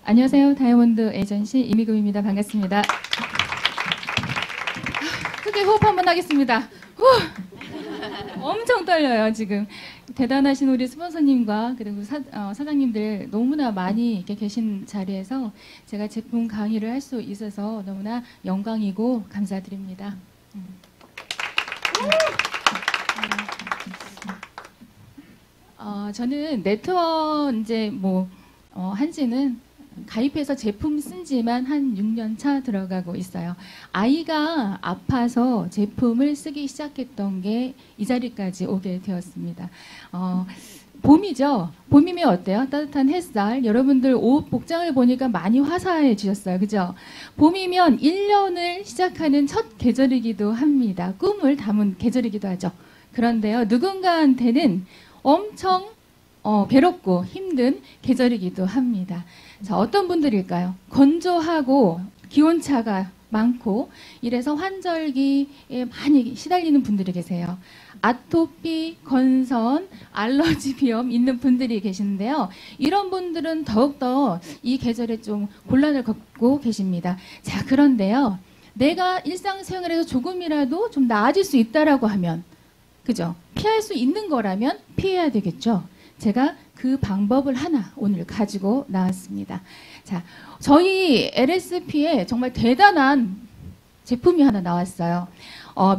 안녕하세요. 다이아몬드 에이전시 이미금입니다. 반갑습니다. 크게 호흡 한번 하겠습니다. 엄청 떨려요, 지금. 대단하신 우리 스폰서님과 그리고 사장님들 너무나 많이 이렇게 계신 자리에서 제가 제품 강의를 할 수 있어서 너무나 영광이고 감사드립니다. 저는 네트원 이제 한지는 가입해서 제품 쓴 지만 한 6년 차 들어가고 있어요. 아이가 아파서 제품을 쓰기 시작했던 게 이 자리까지 오게 되었습니다. 봄이죠. 봄이면 어때요? 따뜻한 햇살. 여러분들 옷 복장을 보니까 많이 화사해지셨어요. 그죠? 봄이면 1년을 시작하는 첫 계절이기도 합니다. 꿈을 담은 계절이기도 하죠. 그런데요, 누군가한테는 엄청 괴롭고 힘든 계절이기도 합니다. 자, 어떤 분들일까요? 건조하고 기온차가 많고 이래서 환절기에 많이 시달리는 분들이 계세요. 아토피, 건선, 알러지 비염 있는 분들이 계시는데요. 이런 분들은 더욱더 이 계절에 좀 곤란을 겪고 계십니다. 자, 그런데요. 내가 일상생활에서 조금이라도 좀 나아질 수 있다라고 하면, 그죠? 피할 수 있는 거라면 피해야 되겠죠. 제가 그 방법을 하나 오늘 가지고 나왔습니다. 자, 저희 LSP에 정말 대단한 제품이 하나 나왔어요.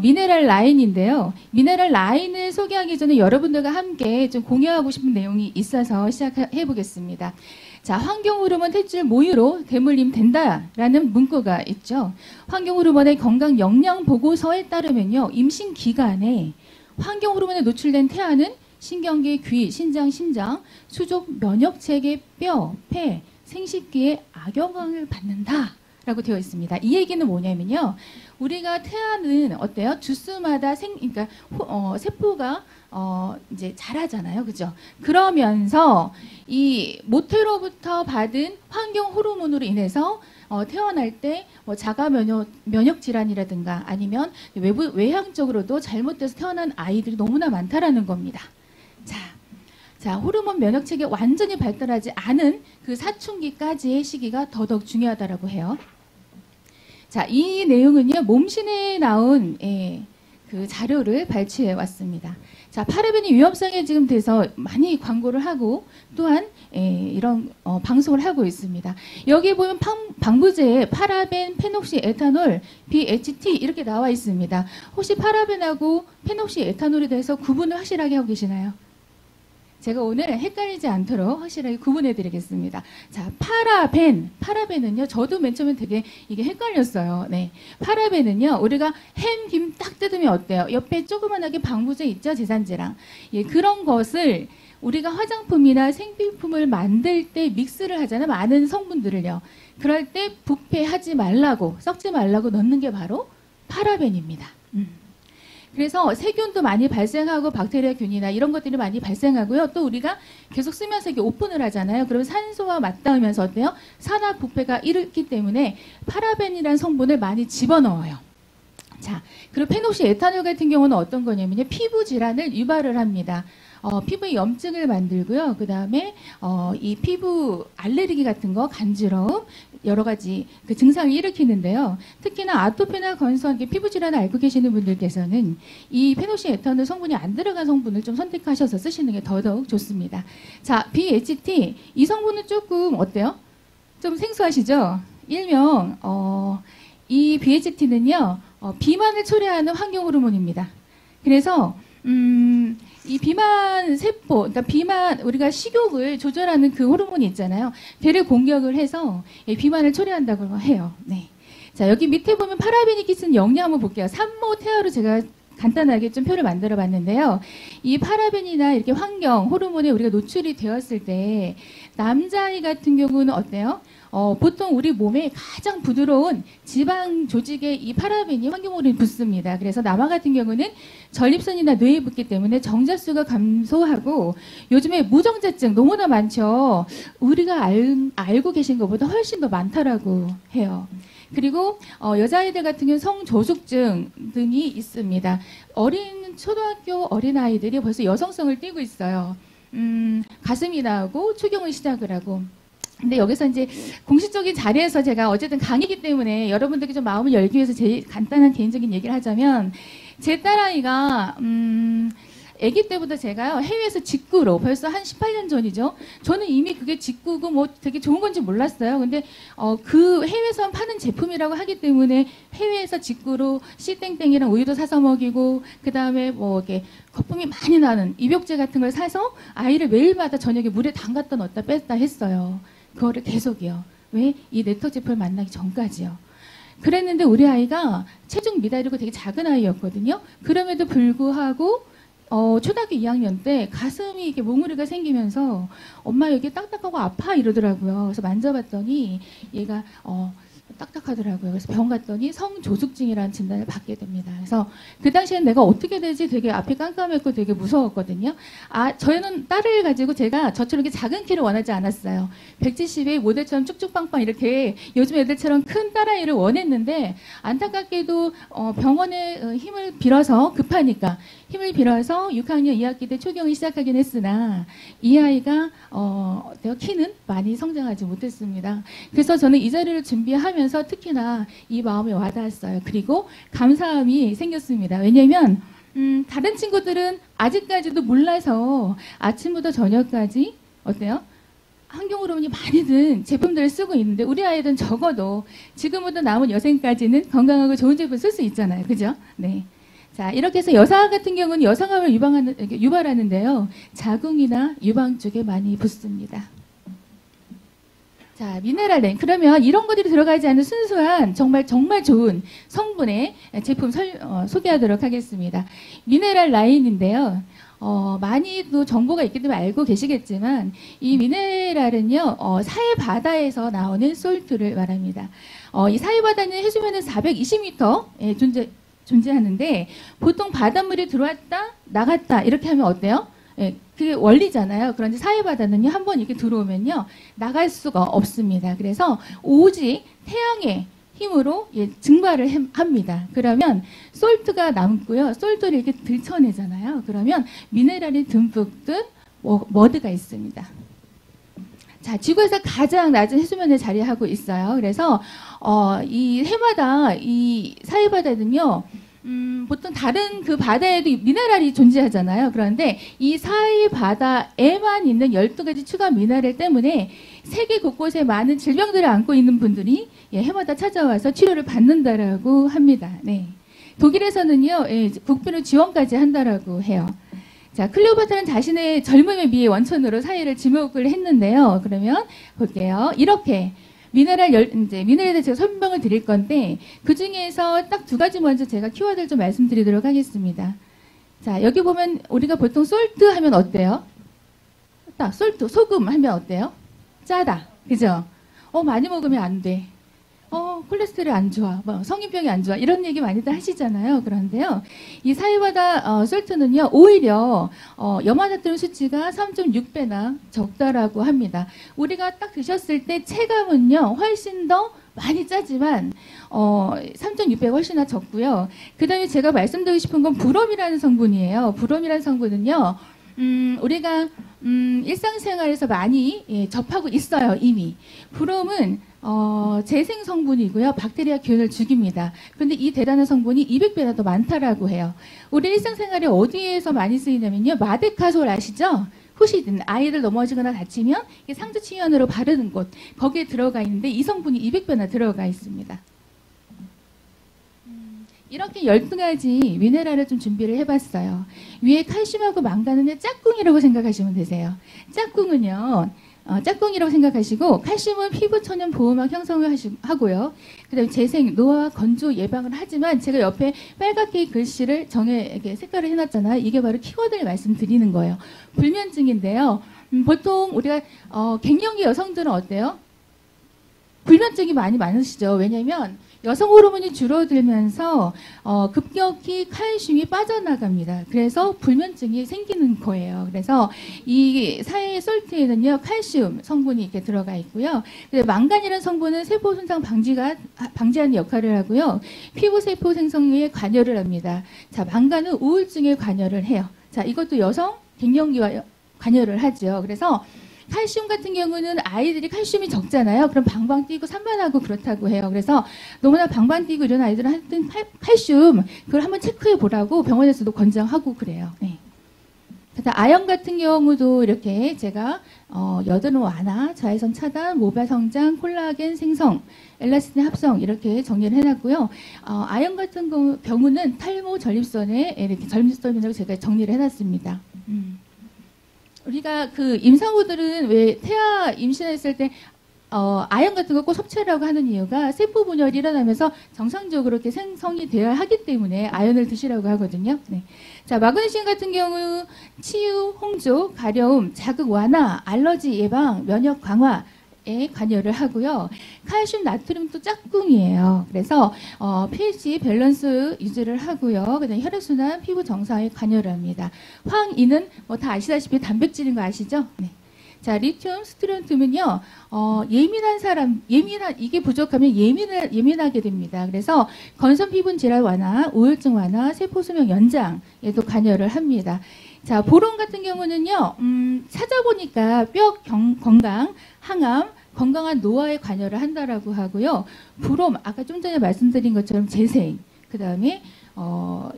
미네랄 라인인데요. 미네랄 라인을 소개하기 전에 여러분들과 함께 좀 공유하고 싶은 내용이 있어서 시작해 보겠습니다. 자, 환경호르몬 탯줄 모유로 대물림 된다라는 문구가 있죠. 환경호르몬의 건강 영양 보고서에 따르면요, 임신 기간에 환경호르몬에 노출된 태아는 신경계, 귀, 신장, 심장, 수족, 면역체계, 뼈, 폐, 생식기에 악영향을 받는다라고 되어 있습니다. 이 얘기는 뭐냐면요, 우리가 태아는 어때요? 주스마다 그러니까 세포가 이제 자라잖아요, 그죠? 그러면서 이 모태로부터 받은 환경 호르몬으로 인해서 태어날 때 자가 면역 질환이라든가 아니면 외향적으로도 잘못돼서 태어난 아이들이 너무나 많다라는 겁니다. 자, 호르몬 면역체계 완전히 발달하지 않은 그 사춘기까지의 시기가 더더욱 중요하다라고 해요. 자, 이 내용은요, 몸신에 나온 그 자료를 발췌해 왔습니다. 자, 파라벤이 위험성에 지금 돼서 많이 광고를 하고 또한 이런 방송을 하고 있습니다. 여기 보면 방부제에 파라벤, 페녹시, 에탄올, BHT 이렇게 나와 있습니다. 혹시 파라벤하고 페녹시, 에탄올에 대해서 구분을 확실하게 하고 계시나요? 제가 오늘 헷갈리지 않도록 확실하게 구분해 드리겠습니다. 자, 파라벤은요, 저도 맨 처음에 되게 이게 헷갈렸어요. 네. 파라벤은요, 우리가 햄, 김 딱 뜯으면 어때요? 옆에 조그만하게 방부제 있죠? 제산제랑. 예, 그런 것을 우리가 화장품이나 생필품을 만들 때 믹스를 하잖아요. 많은 성분들을요. 그럴 때 부패하지 말라고, 썩지 말라고 넣는 게 바로 파라벤입니다. 그래서 세균도 많이 발생하고 박테리아균이나 이런 것들이 많이 발생하고요. 또 우리가 계속 쓰면서 이게 오픈을 하잖아요. 그럼 산소와 맞닿으면서 어때요? 산화 부패가 일으키기 때문에 파라벤이라는 성분을 많이 집어넣어요. 자, 그리고 페녹시 에탄올 같은 경우는 어떤 거냐면요, 피부 질환을 유발을 합니다. 피부에 염증을 만들고요. 그 다음에 이 피부 알레르기 같은 거, 간지러움, 여러 가지 그 증상을 일으키는데요. 특히나 아토피나 건선, 피부 질환을 앓고 계시는 분들께서는 이 페녹시 에탄올 성분이 안 들어간 성분을 좀 선택하셔서 쓰시는 게 더더욱 좋습니다. 자, BHT 이 성분은 조금 어때요? 좀 생소하시죠? 일명 이 BHT는요, 비만을 초래하는 환경 호르몬입니다. 그래서 이 비만 세포, 그러니까 우리가 식욕을 조절하는 그 호르몬이 있잖아요. 걔를 공격을 해서 비만을 초래한다고 해요. 네. 자, 여기 밑에 보면 파라벤이 끼치는 영향 한번 볼게요. 산모 태아로 제가 간단하게 좀 표를 만들어 봤는데요. 이 파라벤이나 이렇게 환경 호르몬에 우리가 노출이 되었을 때 남자아이 같은 경우는 어때요? 보통 우리 몸에 가장 부드러운 지방 조직에 이 파라벤이 환경호르몬이 붙습니다. 그래서 남아 같은 경우는 전립선이나 뇌에 붙기 때문에 정자수가 감소하고 요즘에 무정자증 너무나 많죠. 우리가 알고 계신 것보다 훨씬 더 많다라고 해요. 그리고 여자아이들 같은 경우는 성저숙증 등이 있습니다. 초등학교 어린아이들이 벌써 여성성을 띠고 있어요. 가슴이 나오고 추경을 시작을 하고 근데 여기서 이제 공식적인 자리에서 제가 어쨌든 강의이기 때문에 여러분들께 좀 마음을 열기 위해서 제일 간단한 개인적인 얘기를 하자면, 제 딸아이가 아기 때부터 제가요, 해외에서 직구로, 벌써 한 18년 전이죠. 저는 이미 그게 직구고 뭐 되게 좋은 건지 몰랐어요. 근데 그 해외에서 파는 제품이라고 하기 때문에 해외에서 직구로 씨땡땡이랑 우유도 사서 먹이고, 그 다음에 뭐 이렇게 거품이 많이 나는 입욕제 같은 걸 사서 아이를 매일마다 저녁에 물에 담갔다 넣었다 뺐다 했어요. 그거를 계속이요. 왜? 이 네트워크 제품을 만나기 전까지요. 그랬는데 우리 아이가 체중 미달이고 되게 작은 아이였거든요. 그럼에도 불구하고 초등학교 2학년 때 가슴이 이렇게 몽우리가 생기면서 엄마 여기 딱딱하고 아파 이러더라고요. 그래서 만져봤더니 얘가 딱딱하더라고요. 그래서 병원 갔더니 성조숙증이라는 진단을 받게 됩니다. 그래서 그 당시엔 내가 어떻게 되지 되게 앞이 깜깜했고 되게 무서웠거든요. 저는 딸을 가지고 제가 저처럼 이렇게 작은 키를 원하지 않았어요. 170에 모델처럼 쭉쭉빵빵 이렇게 요즘 애들처럼 큰 딸아이를 원했는데, 안타깝게도 병원에 힘을 빌어서, 급하니까 힘을 빌어서 6학년 2학기 때 초경을 시작하긴 했으나 이 아이가 키는 많이 성장하지 못했습니다. 그래서 저는 이 자리를 준비하면서 특히나 이 마음에 와닿았어요. 그리고 감사함이 생겼습니다. 왜냐하면 다른 친구들은 아직까지도 몰라서 아침부터 저녁까지 어때요? 환경호르몬이 많이 든 제품들을 쓰고 있는데, 우리 아이들은 적어도 지금부터 남은 여생까지는 건강하고 좋은 제품 쓸 수 있잖아요. 그죠? 네. 자, 이렇게 해서 여성 같은 경우는 여성암을 유발하는데요. 자궁이나 유방 쪽에 많이 붙습니다. 자, 미네랄렌. 그러면 이런 것들이 들어가지 않은 순수한 정말 좋은 성분의 제품 소개하도록 하겠습니다. 미네랄 라인인데요. 많이도 정보가 있기 때문에 알고 계시겠지만, 이 미네랄은요, 사해바다에서 나오는 솔트를 말합니다. 이 사해바다는 해수면은 420m 존재하는데, 보통 바닷물이 들어왔다 나갔다 이렇게 하면 어때요? 예, 그게 원리잖아요. 그런데 사해바다는요, 한번 이렇게 들어오면요 나갈 수가 없습니다. 그래서 오직 태양의 힘으로 증발을 합니다. 그러면 솔트가 남고요, 솔트를 이렇게 들춰내잖아요. 그러면 미네랄이 듬뿍 든 머드가 있습니다. 자, 지구에서 가장 낮은 해수면에 자리하고 있어요. 그래서 이 해마다 이 사해바다는요, 보통 다른 그 바다에도 미네랄이 존재하잖아요. 그런데 이 사해바다에만 있는 12가지 추가 미네랄 때문에 세계 곳곳에 많은 질병들을 안고 있는 분들이 해마다 찾아와서 치료를 받는다라고 합니다. 네. 독일에서는요, 국비로 지원까지 한다라고 해요. 자, 클레오파트라는 자신의 젊음의 미의 원천으로 사해를 지목을 했는데요. 그러면 볼게요. 이렇게 미네랄에 대해서 설명을 드릴 건데, 그 중에서 딱 두 가지 먼저 제가 키워드를 좀 말씀드리도록 하겠습니다. 자, 여기 보면 우리가 보통 솔트 하면 어때요? 딱 솔트, 소금 하면 어때요? 짜다. 그죠? 많이 먹으면 안 돼. 콜레스테롤 안 좋아. 뭐, 성인병이 안 좋아. 이런 얘기 많이들 하시잖아요. 그런데요, 이 사해바다 솔트는요, 오히려 염화나트륨 수치가 3.6배나 적다라고 합니다. 우리가 딱 드셨을 때 체감은요, 훨씬 더 많이 짜지만 3.6배가 훨씬 적고요. 그 다음에 제가 말씀드리고 싶은 건 브롬이라는 성분이에요. 브롬이라는 성분은요, 우리가 일상생활에서 많이 접하고 있어요. 이미. 브롬은 재생 성분이고요. 박테리아 균을 죽입니다. 그런데 이 대단한 성분이 200배나 더 많다라고 해요. 우리 일상생활에 어디에서 많이 쓰이냐면요, 마데카솔 아시죠? 후시딘, 아이들 넘어지거나 다치면 상주치유연으로 바르는 곳, 거기에 들어가 있는데 이 성분이 200배나 들어가 있습니다. 이렇게 12가지 미네랄을 좀 준비를 해봤어요. 위에 칼슘하고 망간은 짝꿍이라고 생각하시면 되세요. 짝꿍은요, 짝꿍이라고 생각하시고, 칼슘은 피부 천연 보호막 형성을 하고요. 그 다음에 재생, 노화, 건조 예방을 하지만, 제가 옆에 빨갛게 글씨를 이렇게 색깔을 해놨잖아요. 이게 바로 키워드를 말씀드리는 거예요. 불면증인데요. 보통 우리가 갱년기 여성들은 어때요? 불면증이 많이 많으시죠. 왜냐하면 여성 호르몬이 줄어들면서 급격히 칼슘이 빠져나갑니다. 그래서 불면증이 생기는 거예요. 그래서 이 사해 솔트에는요, 칼슘 성분이 이렇게 들어가 있고요. 망간이라는 성분은 세포 손상 방지하는 역할을 하고요. 피부 세포 생성에 관여를 합니다. 자, 망간은 우울증에 관여를 해요. 자, 이것도 여성 갱년기와 관여를 하죠. 그래서 칼슘 같은 경우는 아이들이 칼슘이 적잖아요. 그럼 방방 뛰고 산만하고 그렇다고 해요. 그래서 너무나 방방 뛰고 이런 아이들은 하여튼 칼슘 그걸 한번 체크해 보라고 병원에서도 권장하고 그래요. 네. 아연 같은 경우도 이렇게 제가 여드름 완화, 자외선 차단, 모발 성장, 콜라겐 생성, 엘라스틴 합성 이렇게 정리를 해놨고요. 아연 같은 경우는 탈모 전립선에 이렇게 전립선이라고 제가 정리를 해놨습니다. 우리가 그 임산부들은 왜 태아 임신했을 때 아연 같은 거 꼭 섭취하라고 하는 이유가 세포 분열이 일어나면서 정상적으로 이렇게 생성이 되어야 하기 때문에 아연을 드시라고 하거든요. 네. 자, 마그네슘 같은 경우 치유, 홍조, 가려움, 자극 완화, 알러지 예방, 면역 강화에 관여를 하고요. 칼슘, 나트륨도 짝꿍이에요. 그래서 pH 밸런스 유지를 하고요. 그다음에 혈액순환, 피부 정상에 관여를 합니다. 황인은 뭐 다 아시다시피 단백질인 거 아시죠? 네. 자, 리튬, 스트론튬은요, 예민한 사람, 이게 부족하면 예민하게 됩니다. 그래서 건선 피부 질환 완화, 우울증 완화, 세포 수명 연장에도 관여를 합니다. 자, 보론 같은 경우는요, 찾아보니까 뼈 건강, 항암, 건강한 노화에 관여를 한다라고 하고요. 브롬, 아까 좀 전에 말씀드린 것처럼 재생, 그 다음에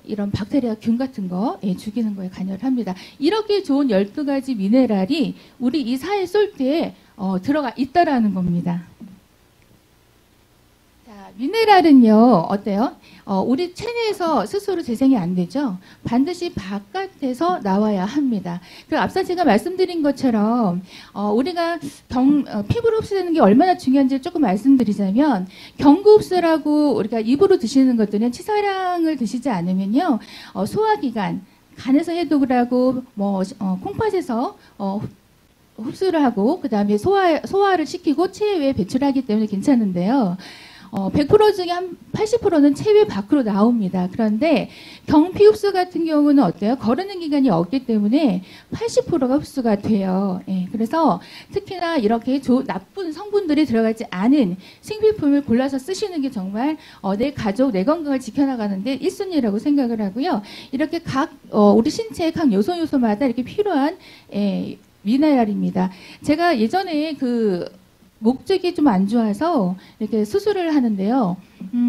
이런 박테리아 균 같은 거 죽이는 거에 관여를 합니다. 이렇게 좋은 12가지 미네랄이 우리 이 사회 솔트에 들어가 있다라는 겁니다. 자, 미네랄은요, 어때요? 우리 체내에서 스스로 재생이 안 되죠? 반드시 바깥에서 나와야 합니다. 그리고 앞서 제가 말씀드린 것처럼, 우리가 피부로 흡수되는 게 얼마나 중요한지 조금 말씀드리자면, 경구 흡수라고 우리가 입으로 드시는 것들은 치사량을 드시지 않으면요, 소화기관, 간에서 해독을 하고, 콩팥에서, 흡수를 하고, 그 다음에 소화를 시키고 체외에 배출하기 때문에 괜찮은데요. 100% 중에 한 80%는 체외 밖으로 나옵니다. 그런데 경피 흡수 같은 경우는 어때요? 거르는 기간이 없기 때문에 80%가 흡수가 돼요. 예, 그래서 특히나 이렇게 나쁜 성분들이 들어가지 않은 생필품을 골라서 쓰시는 게 정말 내 가족, 내 건강을 지켜나가는데 1순위라고 생각을 하고요. 이렇게 우리 신체의 각 요소마다 이렇게 필요한 미네랄입니다. 제가 예전에 목적이 좀 안 좋아서 이렇게 수술을 하는데요.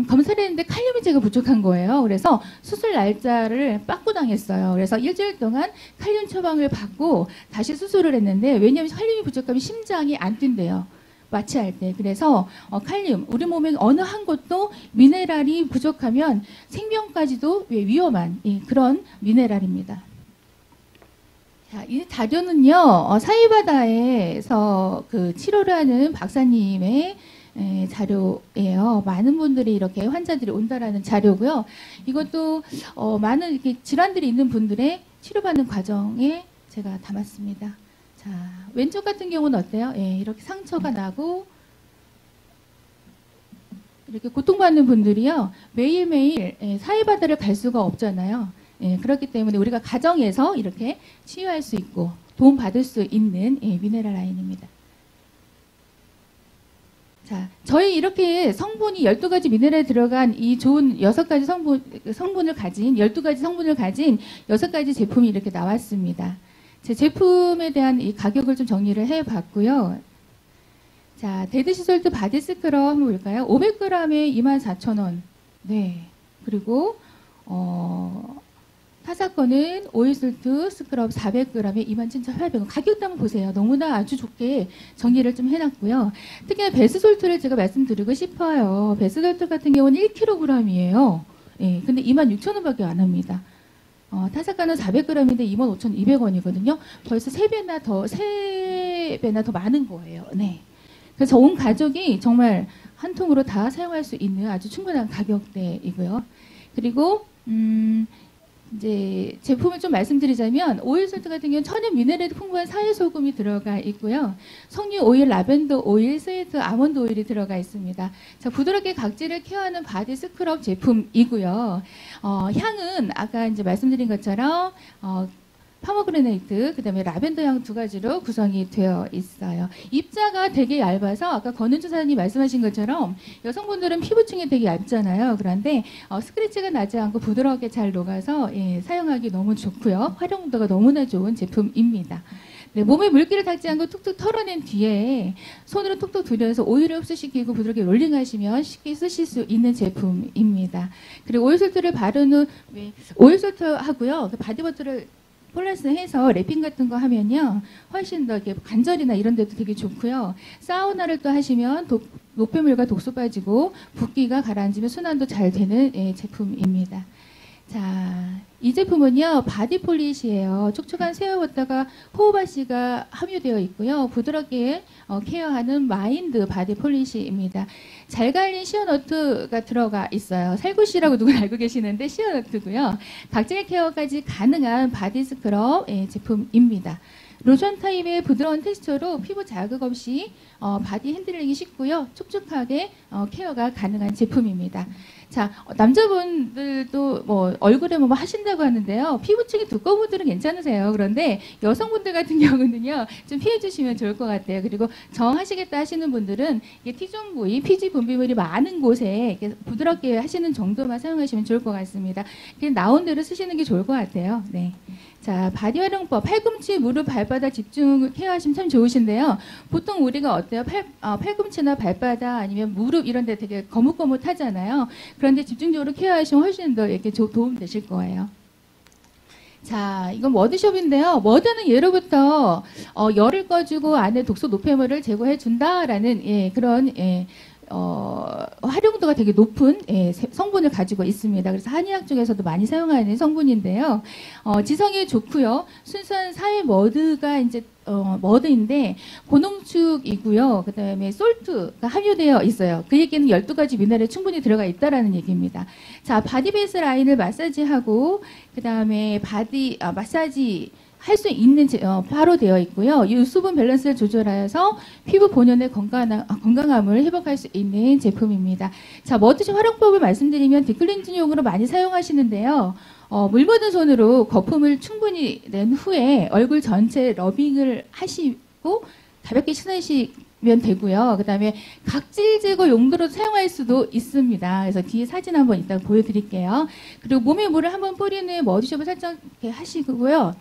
검사를 했는데 칼륨이 제가 부족한 거예요. 그래서 수술 날짜를 빠꾸당했어요. 그래서 일주일 동안 칼륨 처방을 받고 다시 수술을 했는데 왜냐하면 칼륨이 부족하면 심장이 안 뛴대요. 마취할 때. 그래서 칼륨, 우리 몸에 어느 한 곳도 미네랄이 부족하면 생명까지도 위험한 그런 미네랄입니다. 자, 이 자료는요, 사이바다에서 치료를 하는 박사님의 자료예요. 많은 분들이 이렇게 환자들이 온다라는 자료고요. 이것도 많은 이렇게 질환들이 있는 분들의 치료받는 과정에 제가 담았습니다. 자, 왼쪽 같은 경우는 어때요? 이렇게 상처가 나고 이렇게 고통받는 분들이요, 매일매일 사이바다를 갈 수가 없잖아요. 그렇기 때문에 우리가 가정에서 이렇게 치유할 수 있고 도움받을 수 있는 미네랄 라인입니다. 자, 저희 이렇게 성분이 12가지 미네랄이 들어간 이 좋은 6가지 성분을 가진 12가지 성분을 가진 6가지 제품이 이렇게 나왔습니다. 제 제품에 대한 이 가격을 좀 정리를 해봤고요. 자, 데드시솔트 바디 스크럽 한번 볼까요? 500g에 24,000원. 네. 그리고 타사건은 오일솔트 스크럽 400g에 27,800원. 가격도 한번 보세요. 너무나 아주 좋게 정리를 좀 해놨고요. 특히나 베스솔트를 제가 말씀드리고 싶어요. 베스솔트 같은 경우는 1kg이에요. 예, 근데 26,000원밖에 안 합니다. 타사건은 400g인데 25,200원이거든요. 벌써 3배나 더 많은 거예요. 네. 그래서 온 가족이 정말 한 통으로 다 사용할 수 있는 아주 충분한 가격대이고요. 그리고 이제 제품을 좀 말씀드리자면 오일솔트 같은 경우는 천연 미네랄이 풍부한 사회소금이 들어가 있고요. 석류 오일, 라벤더 오일, 스웨트 아몬드 오일이 들어가 있습니다. 자, 부드럽게 각질을 케어하는 바디 스크럽 제품이고요. 향은 아까 이제 말씀드린 것처럼 파머그레네이트, 그 다음에 라벤더 향 2가지로 구성이 되어 있어요. 입자가 되게 얇아서 아까 권은주 사장님 말씀하신 것처럼 여성분들은 피부층이 되게 얇잖아요. 그런데 스크래치가 나지 않고 부드럽게 잘 녹아서 사용하기 너무 좋고요. 활용도가 너무나 좋은 제품입니다. 네, 몸에 물기를 닿지 않고 툭툭 털어낸 뒤에 손으로 톡톡 들여서 오일을 흡수시키고 부드럽게 롤링하시면 쉽게 쓰실 수 있는 제품입니다. 그리고 오일 솔트를 바른 후 오일 솔트 하고요. 그 바디버터를 플러스해서 랩핑 같은 거 하면요 훨씬 더 이렇게 관절이나 이런 데도 되게 좋고요. 사우나를 또 하시면 노폐물과 독소 빠지고 붓기가 가라앉으면 순환도 잘 되는 제품입니다. 자, 이 제품은요 바디폴리시예요. 촉촉한 세어버터가 호호바씨가 함유되어 있고요. 부드럽게 케어하는 마인드 바디폴리시입니다. 잘 갈린 시어너트가 들어가 있어요. 살구씨라고 누군 알고 계시는데 시어너트고요. 각질의 케어까지 가능한 바디 스크럽 제품입니다. 로션 타입의 부드러운 텍스처로 피부 자극 없이 바디 핸들링이 쉽고요. 촉촉하게 케어가 가능한 제품입니다. 자, 남자분들도 뭐 얼굴에 뭐 하신다고 하는데요. 피부층이 두꺼운 분들은 괜찮으세요. 그런데 여성분들 같은 경우는요. 좀 피해 주시면 좋을 것 같아요. 그리고 정하시겠다 하시는 분들은 T존 부위, 피지 분비물이 많은 곳에 이렇게 부드럽게 하시는 정도만 사용하시면 좋을 것 같습니다. 그냥 나온 대로 쓰시는 게 좋을 것 같아요. 네. 자, 바디 활용법. 팔꿈치, 무릎, 발바닥 집중 케어하시면 참 좋으신데요. 보통 우리가 어때요? 팔꿈치나 발바닥 아니면 무릎 이런 데 되게 거뭇거뭇하잖아요. 그런데 집중적으로 케어하시면 훨씬 더 이렇게 도움 되실 거예요. 자, 이건 머드숍인데요. 머드는 예로부터 열을 꺼주고 안에 독소 노폐물을 제거해 준다라는 그런 활용도가 되게 높은 성분을 가지고 있습니다. 그래서 한의학 쪽에서도 많이 사용하는 성분인데요. 지성에 좋고요. 순수한 사회 머드가 이제 머드인데 고농축이고요. 그 다음에 솔트가 함유되어 있어요. 그 얘기는 12가지 미네랄이 충분히 들어가 있다라는 얘기입니다. 자, 바디 베이스 라인을 마사지하고 그 다음에 바디 마사지 할 수 있는 바로 되어 있고요. 이 수분 밸런스를 조절하여서 피부 본연의 건강함을 회복할 수 있는 제품입니다. 자, 머드숍 활용법을 말씀드리면 딥클렌징용으로 많이 사용하시는데요. 물 묻은 손으로 거품을 충분히 낸 후에 얼굴 전체 러빙을 하시고 가볍게 씻으시면 되고요. 그 다음에 각질 제거 용도로 사용할 수도 있습니다. 그래서 뒤에 사진 한번 이따 보여드릴게요. 그리고 몸에 물을 한번 뿌린 후에 머드숍을 살짝 이렇게 하시고요.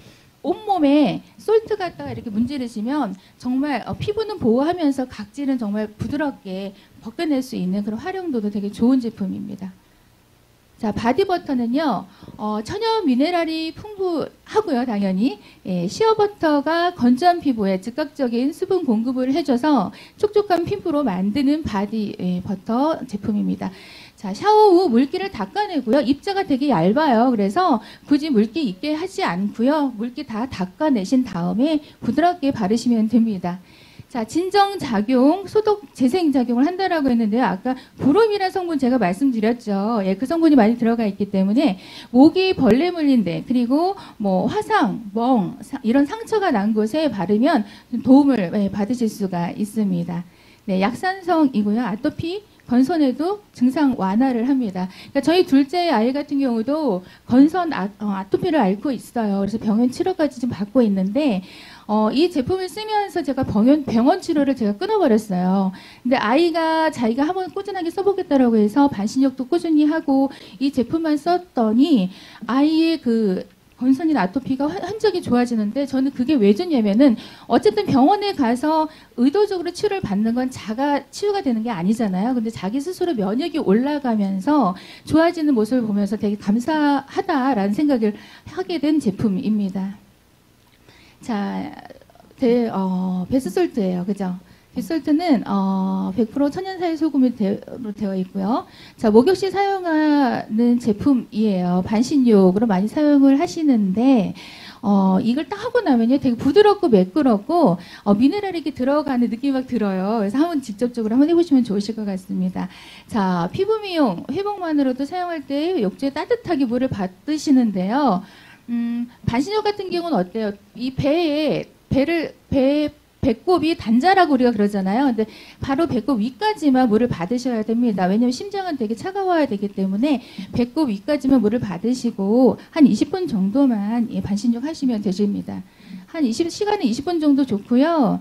온몸에 솔트 갖다가 이렇게 문지르시면 정말 피부는 보호하면서 각질은 정말 부드럽게 벗겨낼 수 있는 그런 활용도도 되게 좋은 제품입니다. 자, 바디버터는요, 천연 미네랄이 풍부하고요, 당연히. 시어버터가 건조한 피부에 즉각적인 수분 공급을 해줘서 촉촉한 피부로 만드는 바디버터 제품입니다. 자, 샤워 후 물기를 닦아내고요. 입자가 되게 얇아요. 그래서 굳이 물기 있게 하지 않고요. 물기 다 닦아내신 다음에 부드럽게 바르시면 됩니다. 자, 진정작용, 소독, 재생작용을 한다라고 했는데요. 아까 브롬이라는 성분 제가 말씀드렸죠. 그 성분이 많이 들어가 있기 때문에 모기, 벌레 물린 데, 그리고 뭐 화상, 멍, 이런 상처가 난 곳에 바르면 도움을 받으실 수가 있습니다. 네, 약산성이고요. 아토피, 건선에도 증상 완화를 합니다. 그러니까 저희 둘째 아이 같은 경우도 건선 아토피를 앓고 있어요. 그래서 병원 치료까지 좀 받고 있는데 이 제품을 쓰면서 제가 병원 치료를 제가 끊어버렸어요. 근데 아이가 자기가 한번 꾸준하게 써보겠다라고 해서 반신욕도 꾸준히 하고 이 제품만 썼더니 아이의 그 건선이나 아토피가 흔적이 좋아지는데 저는 그게 왜 좋냐면은 어쨌든 병원에 가서 의도적으로 치료를 받는 건 자가 치유가 되는 게 아니잖아요. 근데 자기 스스로 면역이 올라가면서 좋아지는 모습을 보면서 되게 감사하다라는 생각을 하게 된 제품입니다. 자, 베스솔트예요. 그죠? 베스솔트는 100% 천연사유 소금이 되어 있고요. 자, 목욕 시 사용하는 제품이에요. 반신욕으로 많이 사용을 하시는데 이걸 딱 하고 나면요 되게 부드럽고 매끄럽고 미네랄이 이렇게 들어가는 느낌이 막 들어요. 그래서 한번 직접적으로 한번 해보시면 좋으실 것 같습니다. 자, 피부 미용 회복만으로도 사용할 때 욕조에 따뜻하게 물을 받으시는데요. 반신욕 같은 경우는 어때요? 이 배꼽이 단자라고 우리가 그러잖아요. 근데 바로 배꼽 위까지만 물을 받으셔야 됩니다. 왜냐하면 심장은 되게 차가워야 되기 때문에 배꼽 위까지만 물을 받으시고 한 20분 정도만 반신욕 하시면 되십니다. 시간은 20분 정도 좋고요.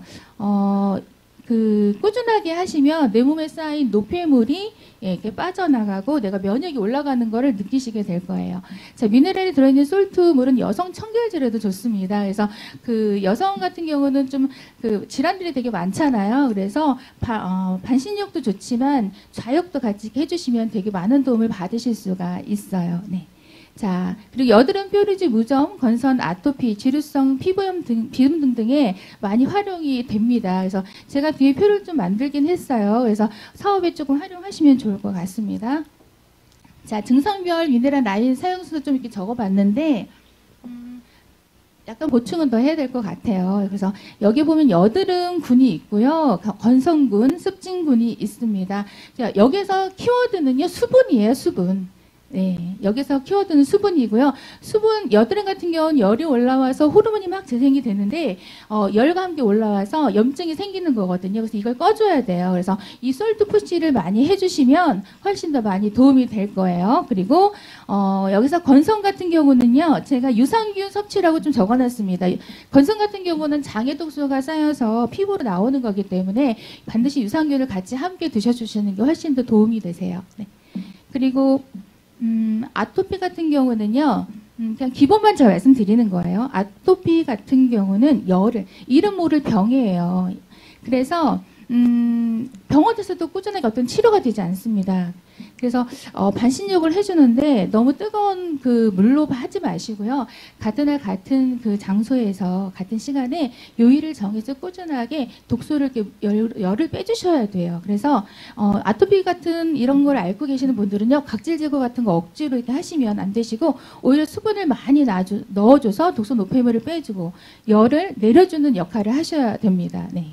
꾸준하게 하시면 내 몸에 쌓인 노폐물이 이렇게 빠져나가고 내가 면역이 올라가는 거를 느끼시게 될 거예요. 자, 미네랄이 들어있는 솔트물은 여성 청결질에도 좋습니다. 그래서 여성 같은 경우는 좀 질환들이 되게 많잖아요. 그래서 반신욕도 좋지만 좌욕도 같이 해주시면 되게 많은 도움을 받으실 수가 있어요. 네. 자, 그리고 여드름, 뾰루지, 무좀, 건선, 아토피, 지루성, 피부염 등, 비염 등등에 많이 활용이 됩니다. 그래서 제가 뒤에 표를 좀 만들긴 했어요. 그래서 사업에 조금 활용하시면 좋을 것 같습니다. 자, 증상별 미네랄 라인 사용수도 좀 이렇게 적어봤는데, 약간 보충은 더 해야 될 것 같아요. 그래서 여기 보면 여드름군이 있고요. 건선군, 습진군이 있습니다. 자, 여기서 키워드는요, 수분이에요, 수분. 네, 여기서 키워드는 수분이고요. 수분, 여드름 같은 경우는 열이 올라와서 호르몬이 막 재생이 되는데, 열과 함께 올라와서 염증이 생기는 거거든요. 그래서 이걸 꺼줘야 돼요. 그래서 이 솔트 푸시를 많이 해주시면 훨씬 더 많이 도움이 될 거예요. 그리고, 여기서 건성 같은 경우는요, 제가 유산균 섭취라고 좀 적어놨습니다. 건성 같은 경우는 장애 독소가 쌓여서 피부로 나오는 거기 때문에 반드시 유산균을 같이 함께 드셔주시는 게 훨씬 더 도움이 되세요. 네. 그리고, 아토피 같은 경우는요, 그냥 기본만 제가 말씀드리는 거예요. 아토피 같은 경우는 이름 모를 병이에요. 그래서, 병원에서도 꾸준하게 어떤 치료가 되지 않습니다. 그래서 반신욕을 해주는데 너무 뜨거운 물로 하지 마시고요. 같은 날 같은 장소에서 같은 시간에 요일을 정해서 꾸준하게 독소를 이렇게 열을 빼주셔야 돼요. 그래서 아토피 같은 이런 걸 앓고 계시는 분들은요, 각질 제거 같은 거 억지로 이렇게 하시면 안 되시고 오히려 수분을 많이 넣어줘서 독소 노폐물을 빼주고 열을 내려주는 역할을 하셔야 됩니다. 네.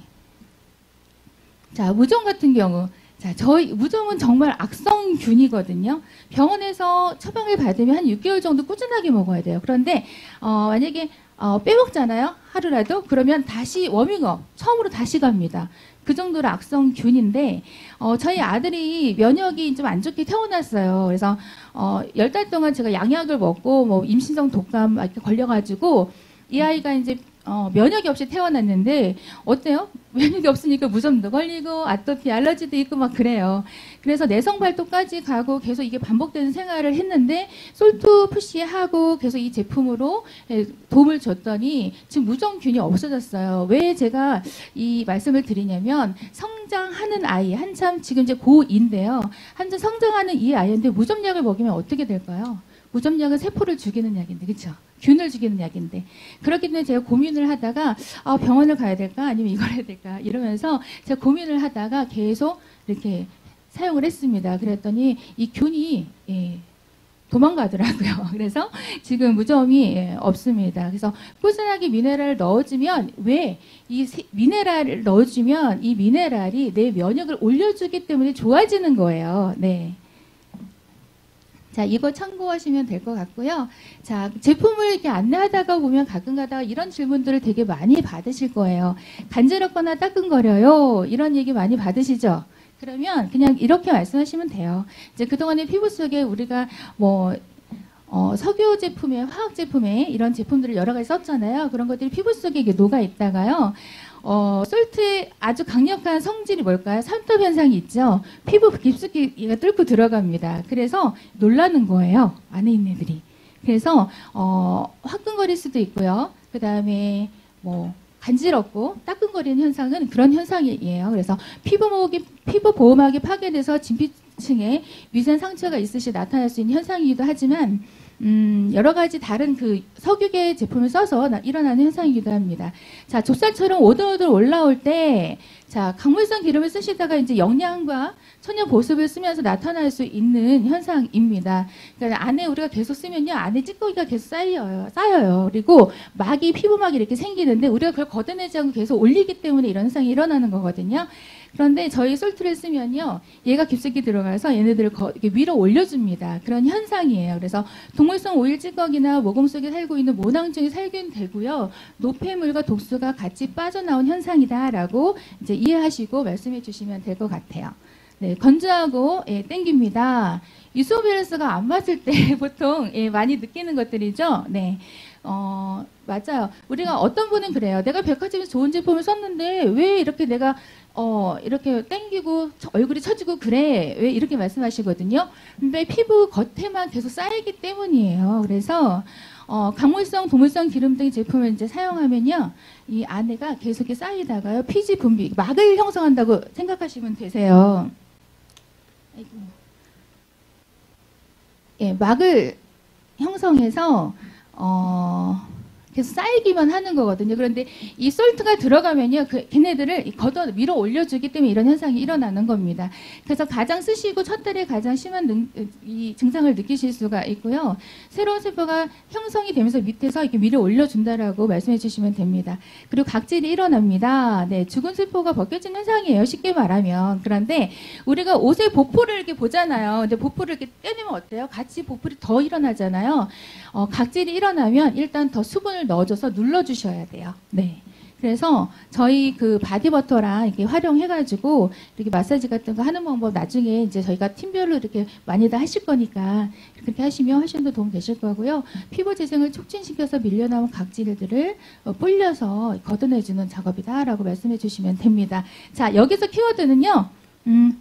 자, 무좀 같은 경우. 자, 무좀은 정말 악성균이거든요. 병원에서 처방을 받으면 한 6개월 정도 꾸준하게 먹어야 돼요. 그런데, 만약에, 빼먹잖아요? 하루라도? 그러면 다시 워밍업, 처음으로 다시 갑니다. 그 정도로 악성균인데, 저희 아들이 면역이 좀 안 좋게 태어났어요. 그래서, 10달 동안 제가 양약을 먹고, 뭐, 임신성 독감 이렇게 걸려가지고, 이 아이가 이제 면역이 없이 태어났는데 어때요? 면역이 없으니까 무좀도 걸리고 아토피, 알러지도 있고 막 그래요. 그래서 내성 발도까지 가고 계속 이게 반복되는 생활을 했는데 솔트 푸시하고 계속 이 제품으로 도움을 줬더니 지금 무좀균이 없어졌어요. 왜 제가 이 말씀을 드리냐면 성장하는 아이, 한참 지금 이제 고2인데요. 한참 성장하는 이 아이인데 무좀약을 먹이면 어떻게 될까요? 무좀약은 세포를 죽이는 약인데, 그렇죠? 균을 죽이는 약인데. 그렇기 때문에 제가 고민을 하다가 병원을 가야 될까 아니면 이걸 해야 될까 이러면서 제가 고민을 하다가 계속 이렇게 사용을 했습니다. 그랬더니 이 균이 도망가더라고요. 그래서 지금 무좀이 없습니다. 그래서 꾸준하게 미네랄을 넣어주면 왜 이 미네랄을 넣어주면 이 미네랄이 내 면역을 올려주기 때문에 좋아지는 거예요. 네. 자, 이거 참고하시면 될 것 같고요. 자, 제품을 이렇게 안내하다가 보면 가끔 가다가 이런 질문들을 되게 많이 받으실 거예요. 간지럽거나 따끔거려요. 이런 얘기 많이 받으시죠? 그러면 그냥 이렇게 말씀하시면 돼요. 이제 그동안에 피부 속에 우리가 뭐, 석유 제품에, 화학 제품에 이런 제품들을 여러 가지 썼잖아요. 그런 것들이 피부 속에 이게 녹아 있다가요. 솔트의 아주 강력한 성질이 뭘까요? 산톱 현상이 있죠. 피부 깊숙이 얘가 뚫고 들어갑니다. 그래서 놀라는 거예요. 안에 있는 애들이. 그래서 화끈거릴 수도 있고요. 그 다음에 뭐 간지럽고 따끔거리는 현상은 그런 현상이에요. 그래서 피부 보호막이 파괴돼서 진피층에 미세한 상처가 있으시 나타날 수 있는 현상이기도 하지만 여러 가지 다른 석유계 제품을 써서 일어나는 현상이기도 합니다. 자, 좁쌀처럼 오돌오돌 올라올 때, 자, 강물성 기름을 쓰시다가 이제 영양과 천연 보습을 쓰면서 나타날 수 있는 현상입니다. 그러니까 안에 우리가 계속 쓰면요, 안에 찌꺼기가 계속 쌓여요. 그리고 피부막이 이렇게 생기는데 우리가 그걸 걷어내지 않고 계속 올리기 때문에 이런 현상이 일어나는 거거든요. 그런데 저희 솔트를 쓰면요, 얘가 깊숙이 들어가서 얘네들을 위로 올려줍니다. 그런 현상이에요. 그래서 동물성 오일 찌꺼기나 모공 속에 살고 있는 모낭증이 살균되고요, 노폐물과 독소가 같이 빠져나온 현상이다라고 이제 이해하시고 말씀해 주시면 될 것 같아요. 네, 건조하고 땡깁니다. 이소밸런스가 안 맞을 때 보통 많이 느끼는 것들이죠. 네. 맞아요. 우리가 어떤 분은 그래요. 내가 백화점에서 좋은 제품을 썼는데 왜 이렇게 내가 이렇게 땡기고 얼굴이 처지고 그래? 왜 이렇게 말씀하시거든요. 근데 피부 겉에만 계속 쌓이기 때문이에요. 그래서 강물성, 도물성 기름 등 제품을 이제 사용하면요, 이 안에가 계속 쌓이다가요, 피지 분비, 막을 형성한다고 생각하시면 되세요. 아이고. 예, 막을 형성해서 계속 쌓이기만 하는 거거든요. 그런데 이 솔트가 들어가면요, 걔네들을 걷어 밀어 올려주기 때문에 이런 현상이 일어나는 겁니다. 그래서 가장 쓰시고 첫 달에 가장 심한 이 증상을 느끼실 수가 있고요. 새로운 세포가 형성이 되면서 밑에서 이렇게 밀어 올려준다라고 말씀해 주시면 됩니다. 그리고 각질이 일어납니다. 네, 죽은 세포가 벗겨진 현상이에요. 쉽게 말하면. 그런데 우리가 옷에 보풀을 이렇게 보잖아요. 근데 보풀을 이렇게 떼내면 어때요? 같이 보풀이 더 일어나잖아요. 각질이 일어나면 일단 더 수분을 넣어줘서 눌러주셔야 돼요. 네. 그래서 저희 그 바디버터랑 이렇게 활용해가지고 이렇게 마사지 같은 거 하는 방법 나중에 이제 저희가 팀별로 이렇게 많이들 하실 거니까 그렇게 하시면 훨씬 더 도움 되실 거고요. 피부 재생을 촉진시켜서 밀려나온 각질들을 불려서 걷어내주는 작업이다라고 말씀해 주시면 됩니다. 자, 여기서 키워드는요.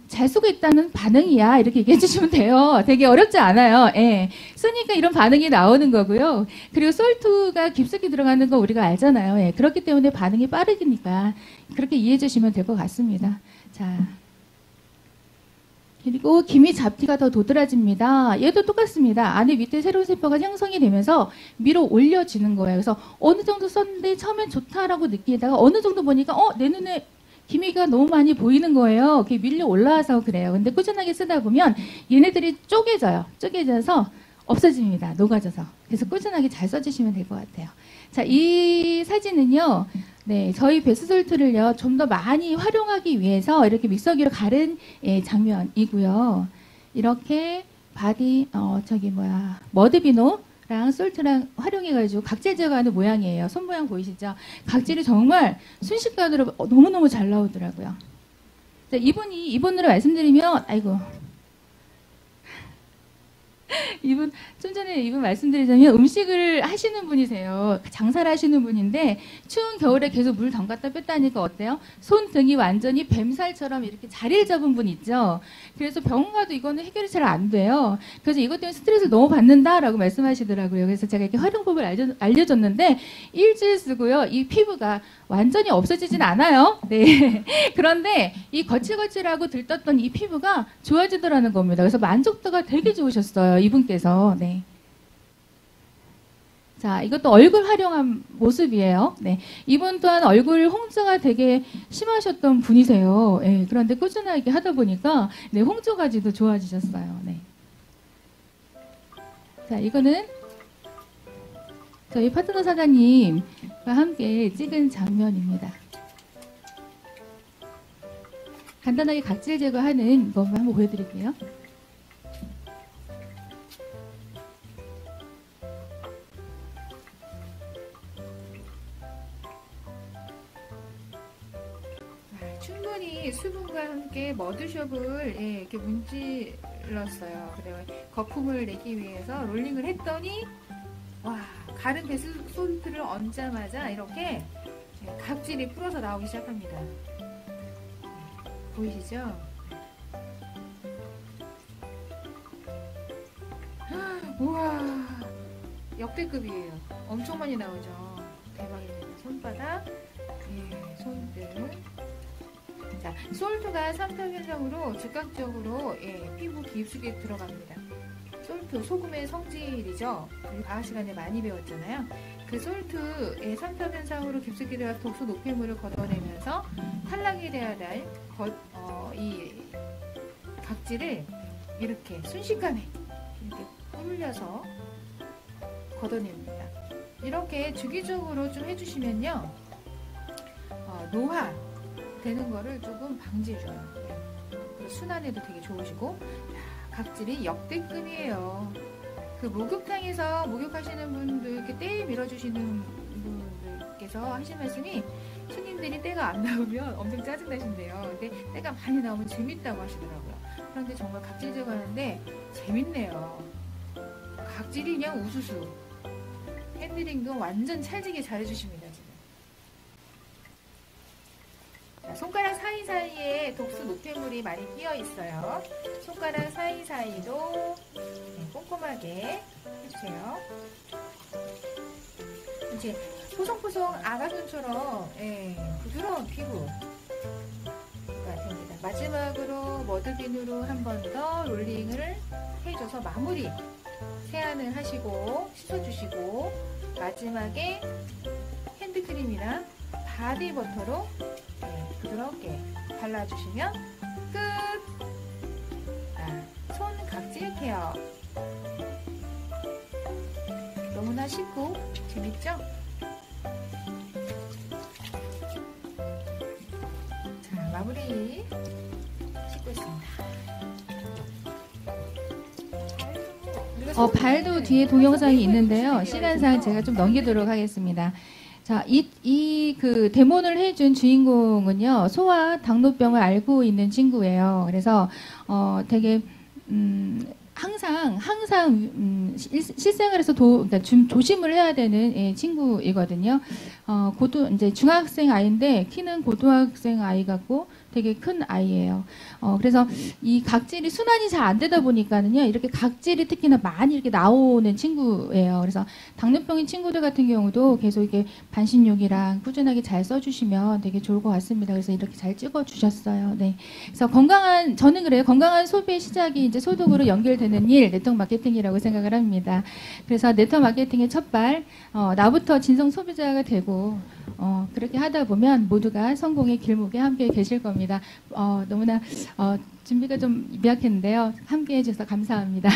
잘 쓰고 있다는 반응이야. 이렇게 얘기해 주시면 돼요. 되게 어렵지 않아요. 예. 쓰니까 이런 반응이 나오는 거고요. 그리고 솔트가 깊숙이 들어가는 거 우리가 알잖아요. 예. 그렇기 때문에 반응이 빠르니까 그렇게 이해해 주시면 될 것 같습니다. 자. 그리고 기미 잡티가 더 도드라집니다. 얘도 똑같습니다. 안에 밑에 새로운 세포가 형성이 되면서 밀어 올려지는 거예요. 그래서 어느 정도 썼는데 처음엔 좋다라고 느끼다가 어느 정도 보니까 내 눈에 기미가 너무 많이 보이는 거예요. 그게 밀려 올라와서 그래요. 근데 꾸준하게 쓰다 보면 얘네들이 쪼개져요. 쪼개져서 없어집니다. 녹아져서. 그래서 꾸준하게 잘 써주시면 될 것 같아요. 자, 이 사진은요. 네, 저희 베스솔트를요. 좀 더 많이 활용하기 위해서 이렇게 믹서기로 가른 장면이고요. 이렇게 머드비노 랑 솔트랑 활용해가지고 각질 제거하는 모양이에요. 손 모양 보이시죠? 각질이 정말 순식간으로 너무너무 잘 나오더라고요. 자, 이분으로 말씀드리면, 아이고. 좀 전에 이분 말씀드리자면 음식을 하시는 분이세요. 장사를 하시는 분인데 추운 겨울에 계속 물 담갔다 뺐다 하니까 어때요? 손등이 완전히 뱀살처럼 이렇게 자리를 잡은 분 있죠. 그래서 병원 가도 이거는 해결이 잘 안 돼요. 그래서 이것 때문에 스트레스를 너무 받는다라고 말씀하시더라고요. 그래서 제가 이렇게 활용법을 알려줬는데 일주일 쓰고요. 이 피부가 완전히 없어지진 않아요. 네. 그런데 이 거칠거칠하고 들떴던 이 피부가 좋아지더라는 겁니다. 그래서 만족도가 되게 좋으셨어요. 이분께서. 네. 자, 이것도 얼굴 활용한 모습이에요. 네. 이분 또한 얼굴 홍조가 되게 심하셨던 분이세요. 네. 그런데 꾸준하게 하다 보니까 네, 홍조까지도 좋아지셨어요. 네. 자, 이거는 저희 파트너 사장님과 함께 찍은 장면입니다. 간단하게 각질 제거하는 것만 한번 보여드릴게요. 충분히 수분과 함께 머드숍을 이렇게 문질렀어요. 그다음에 거품을 내기 위해서 롤링을 했더니 와, 가른 베스솔트를 얹자마자 이렇게 각질이 풀어서 나오기 시작합니다. 보이시죠? 우와, 역대급이에요. 엄청 많이 나오죠. 대박입니다. 손바닥, 손등. 자, 솔트가 삼투압 현상으로 즉각적으로 피부 깊숙이 들어갑니다. 솔트, 소금의 성질이죠. 우리 과학 시간에 많이 배웠잖아요. 그 솔트의 삼투압 현상으로 깊숙이 들어가 독소 노폐물을 걷어내면서 탈락이 돼야 될 이 각질을 이렇게 순식간에 이렇게 불려서 걷어냅니다. 이렇게 주기적으로 좀 해주시면요, 노화 되는 거를 조금 방지해줘요. 순환에도 되게 좋으시고, 각질이 역대급이에요. 그 목욕탕에서 목욕하시는 분들, 이렇게 때 밀어주시는 분들께서 하신 말씀이 손님들이 때가 안 나오면 엄청 짜증나신대요. 근데 때가 많이 나오면 재밌다고 하시더라고요. 그런데 정말 각질 제거하는데 재밌네요. 각질이 그냥 우수수 핸들링도 완전 찰지게 잘해주십니다. 지금. 자, 손가락 사이사이에 독수 노폐물이 많이 끼어 있어요. 손가락 사이사이도 꼼꼼하게 해주세요. 이제 포송포송 아가손처럼 부드러운 피부가 됩니다. 마지막으로 머드빈으로 한 번 더 롤링을 해줘서 마무리 세안을 하시고 씻어주시고 마지막에 핸드크림이랑 바디버터로 부드럽게 발라주시면 끝! 손 각질 케어 너무나 쉽고 재밌죠? 자, 마무리 씻고 있습니다. 발도 뒤에 동영상이 있는데요. 시간상 제가 좀 넘기도록 하겠습니다. 자, 그 데모를 해준 주인공은요, 소아 당뇨병을 알고 있는 친구예요. 그래서, 되게, 항상 실생활에서 그러니까 좀 조심을 해야 되는 친구이거든요. 이제 중학생 아이인데 키는 고등학생 아이 같고 되게 큰 아이예요. 그래서 이 각질이 순환이 잘 안 되다 보니까는요, 이렇게 각질이 특히나 많이 이렇게 나오는 친구예요. 그래서 당뇨병인 친구들 같은 경우도 계속 이렇게 반신욕이랑 꾸준하게 잘 써주시면 되게 좋을 것 같습니다. 그래서 이렇게 잘 찍어주셨어요. 네. 그래서 저는 그래요. 건강한 소비의 시작이 이제 소득으로 연결되는 일, 네트워크 마케팅이라고 생각을 합니다. 그래서 네트워크 마케팅의 첫발, 나부터 진성 소비자가 되고, 그렇게 하다 보면 모두가 성공의 길목에 함께 계실 겁니다. 너무나 준비가 좀 미약했는데요. 함께 해주셔서 감사합니다.